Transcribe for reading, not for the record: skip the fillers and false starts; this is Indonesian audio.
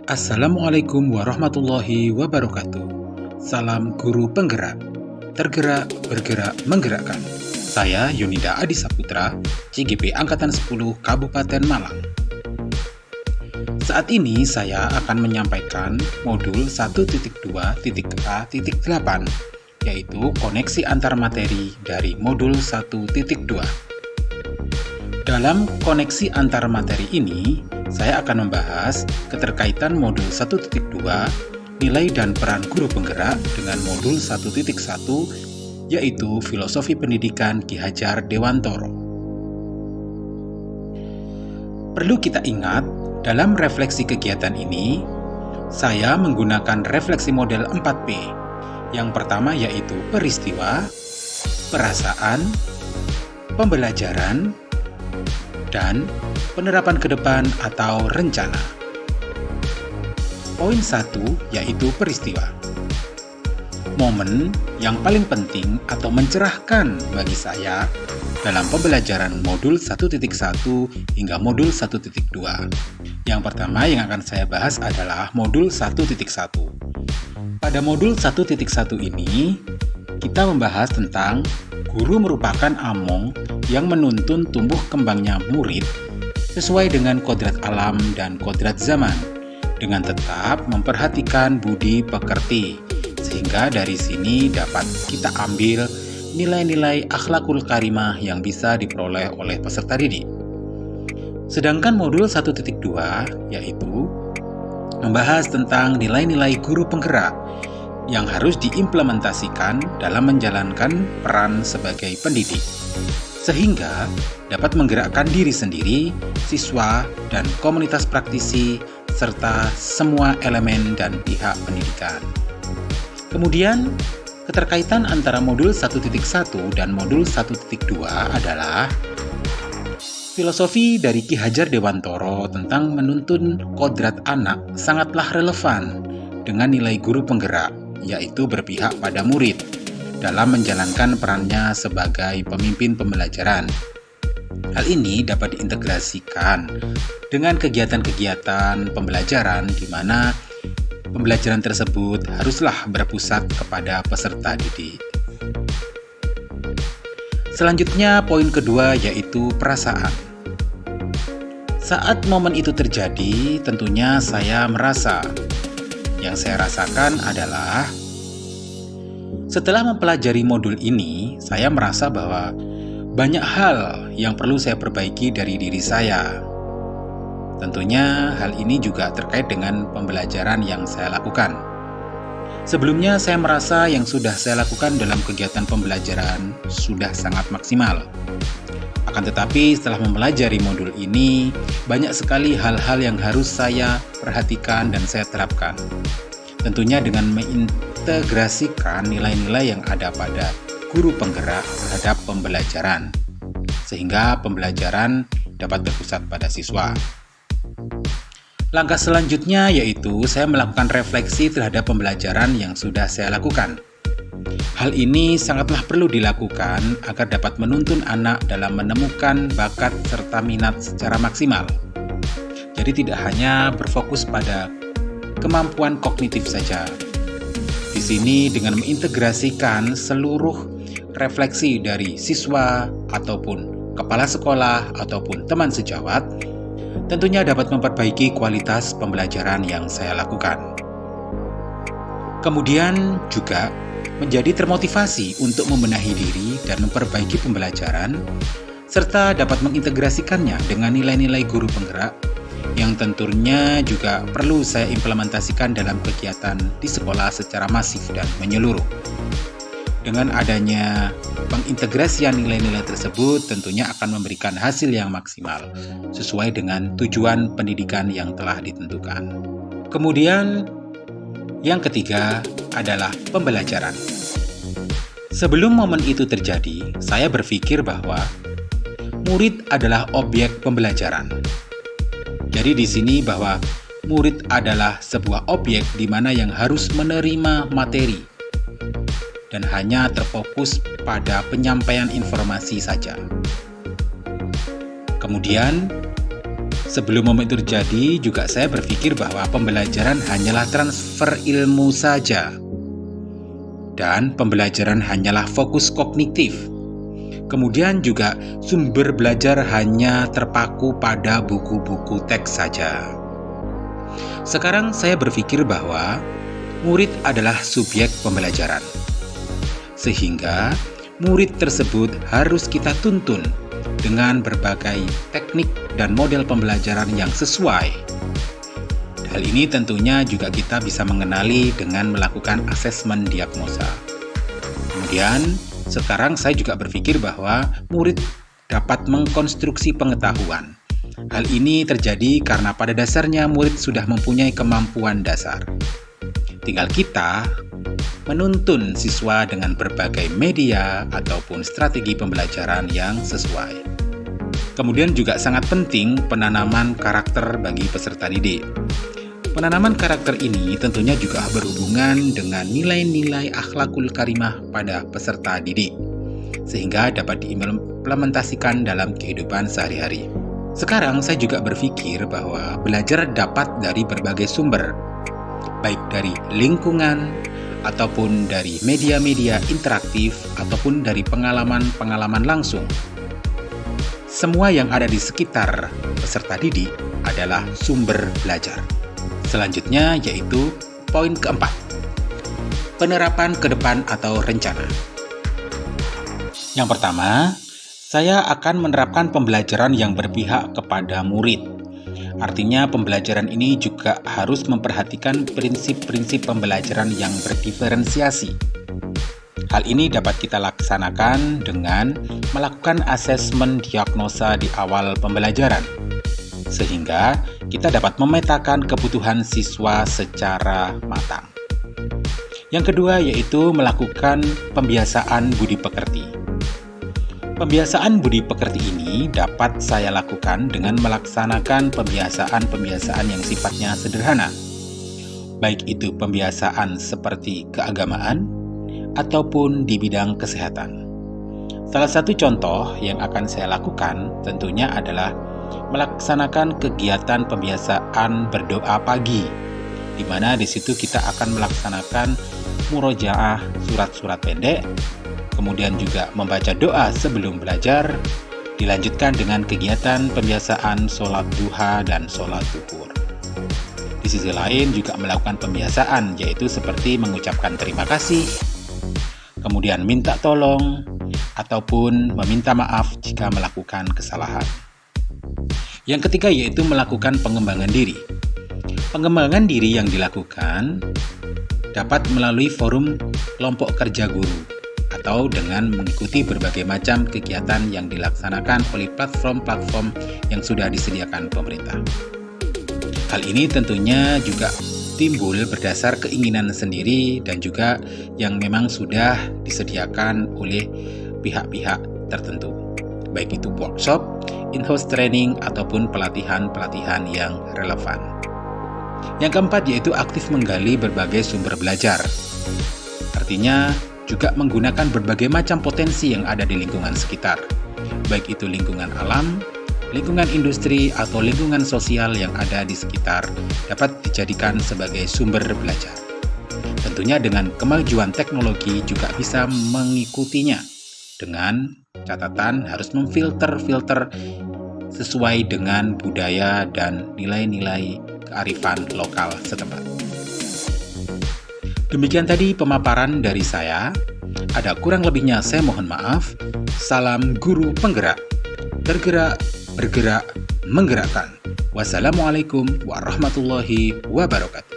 Assalamualaikum warahmatullahi wabarakatuh. Salam guru penggerak, tergerak, bergerak, menggerakkan. Saya Yunida Adi Saputra, CGP Angkatan 10 Kabupaten Malang. Saat ini saya akan menyampaikan modul 1.2.A.8, yaitu koneksi antar materi dari modul 1.2. Dalam koneksi antar materi ini, saya akan membahas keterkaitan modul 1.2, nilai dan peran guru penggerak dengan modul 1.1, yaitu Filosofi Pendidikan Ki Hajar Dewantoro. Perlu kita ingat, dalam refleksi kegiatan ini, saya menggunakan refleksi model 4P. Yang pertama yaitu peristiwa, perasaan, pembelajaran, dan penerapan ke depan atau rencana. Poin 1 yaitu peristiwa. Momen yang paling penting atau mencerahkan bagi saya dalam pembelajaran modul 1.1 hingga modul 1.2. Yang pertama yang akan saya bahas adalah modul 1.1. Pada modul 1.1 ini, kita membahas tentang guru merupakan among yang menuntun tumbuh kembangnya murid sesuai dengan kodrat alam dan kodrat zaman, dengan tetap memperhatikan budi pekerti, sehingga dari sini dapat kita ambil nilai-nilai akhlakul karimah yang bisa diperoleh oleh peserta didik. Sedangkan modul 1.2 yaitu membahas tentang nilai-nilai guru penggerak yang harus diimplementasikan dalam menjalankan peran sebagai pendidik, sehingga dapat menggerakkan diri sendiri, siswa, dan komunitas praktisi, serta semua elemen dan pihak pendidikan. Kemudian, keterkaitan antara modul 1.1 dan modul 1.2 adalah filosofi dari Ki Hajar Dewantoro tentang menuntun kodrat anak sangatlah relevan dengan nilai guru penggerak, yaitu berpihak pada murid dalam menjalankan perannya sebagai pemimpin pembelajaran. Hal ini dapat diintegrasikan dengan kegiatan-kegiatan pembelajaran di mana pembelajaran tersebut haruslah berpusat kepada peserta didik. Selanjutnya, poin kedua yaitu perasaan. Saat momen itu terjadi, tentunya saya merasa. Yang saya rasakan adalah setelah mempelajari modul ini, saya merasa bahwa banyak hal yang perlu saya perbaiki dari diri saya. Tentunya hal ini juga terkait dengan pembelajaran yang saya lakukan. Sebelumnya saya merasa yang sudah saya lakukan dalam kegiatan pembelajaran sudah sangat maksimal. Akan tetapi setelah mempelajari modul ini, banyak sekali hal-hal yang harus saya perhatikan dan saya terapkan. Tentunya dengan mengintegrasikan nilai-nilai yang ada pada guru penggerak terhadap pembelajaran, sehingga pembelajaran dapat berpusat pada siswa. Langkah selanjutnya yaitu saya melakukan refleksi terhadap pembelajaran yang sudah saya lakukan. Hal ini sangatlah perlu dilakukan agar dapat menuntun anak dalam menemukan bakat serta minat secara maksimal. Jadi tidak hanya berfokus pada kemampuan kognitif saja. Di sini dengan mengintegrasikan seluruh refleksi dari siswa ataupun kepala sekolah ataupun teman sejawat, tentunya dapat memperbaiki kualitas pembelajaran yang saya lakukan. Kemudian juga menjadi termotivasi untuk membenahi diri dan memperbaiki pembelajaran, serta dapat mengintegrasikannya dengan nilai-nilai guru penggerak yang tentunya juga perlu saya implementasikan dalam kegiatan di sekolah secara masif dan menyeluruh. Dengan adanya pengintegrasian nilai-nilai tersebut tentunya akan memberikan hasil yang maksimal sesuai dengan tujuan pendidikan yang telah ditentukan. Kemudian yang ketiga adalah pembelajaran. Sebelum momen itu terjadi, saya berpikir bahwa murid adalah objek pembelajaran. Jadi di sini bahwa murid adalah sebuah objek di mana yang harus menerima materi dan hanya terfokus pada penyampaian informasi saja. Kemudian, Sebelum momen itu terjadi, juga saya berpikir bahwa pembelajaran hanyalah transfer ilmu saja. Dan pembelajaran hanyalah fokus kognitif. Kemudian juga sumber belajar hanya terpaku pada buku-buku teks saja. Sekarang saya berpikir bahwa murid adalah subjek pembelajaran. Sehingga murid tersebut harus kita tuntun dengan berbagai teknik dan model pembelajaran yang sesuai. Hal ini tentunya juga kita bisa mengenali dengan melakukan asesmen diagnosa. Kemudian, sekarang saya juga berpikir bahwa murid dapat mengkonstruksi pengetahuan. Hal ini terjadi karena pada dasarnya murid sudah mempunyai kemampuan dasar. Tinggal kita menuntun siswa dengan berbagai media ataupun strategi pembelajaran yang sesuai. Kemudian juga sangat penting penanaman karakter bagi peserta didik. Penanaman karakter ini tentunya juga berhubungan dengan nilai-nilai akhlakul karimah pada peserta didik, sehingga dapat diimplementasikan dalam kehidupan sehari-hari. Sekarang saya juga berpikir bahwa belajar dapat dari berbagai sumber, baik dari lingkungan, ataupun dari media-media interaktif, ataupun dari pengalaman-pengalaman langsung. Semua yang ada di sekitar peserta didik adalah sumber belajar. Selanjutnya yaitu poin keempat, penerapan ke depan atau rencana. Yang pertama, saya akan menerapkan pembelajaran yang berpihak kepada murid. Artinya pembelajaran ini juga harus memperhatikan prinsip-prinsip pembelajaran yang berdiferensiasi. Hal ini dapat kita laksanakan dengan melakukan asesmen diagnosa di awal pembelajaran, sehingga kita dapat memetakan kebutuhan siswa secara matang. Yang kedua yaitu melakukan pembiasaan budi pekerti. Pembiasaan budi pekerti ini dapat saya lakukan dengan melaksanakan pembiasaan-pembiasaan yang sifatnya sederhana, baik itu pembiasaan seperti keagamaan ataupun di bidang kesehatan. Salah satu contoh yang akan saya lakukan tentunya adalah melaksanakan kegiatan pembiasaan berdoa pagi, di mana di situ kita akan melaksanakan murojaah surat-surat pendek, kemudian juga membaca doa sebelum belajar, dilanjutkan dengan kegiatan pembiasaan sholat duha dan sholat zuhur. Di sisi lain juga melakukan pembiasaan, yaitu seperti mengucapkan terima kasih, kemudian minta tolong, ataupun meminta maaf jika melakukan kesalahan. Yang ketiga yaitu melakukan pengembangan diri. Pengembangan diri yang dilakukan dapat melalui forum kelompok kerja guru atau dengan mengikuti berbagai macam kegiatan yang dilaksanakan oleh platform-platform yang sudah disediakan pemerintah. Hal ini tentunya juga timbul berdasar keinginan sendiri dan juga yang memang sudah disediakan oleh pihak-pihak tertentu, baik itu workshop, in-house training, ataupun pelatihan-pelatihan yang relevan. Yang keempat yaitu aktif menggali berbagai sumber belajar. Artinya juga menggunakan berbagai macam potensi yang ada di lingkungan sekitar, baik itu lingkungan alam, lingkungan industri, atau lingkungan sosial yang ada di sekitar dapat dijadikan sebagai sumber belajar. Tentunya dengan kemajuan teknologi juga bisa mengikutinya, dengan catatan harus memfilter sesuai dengan budaya dan nilai-nilai kearifan lokal setempat. Demikian tadi pemaparan dari saya. Ada kurang lebihnya saya mohon maaf. Salam guru penggerak, tergerak, bergerak, menggerakkan. Wassalamualaikum warahmatullahi wabarakatuh.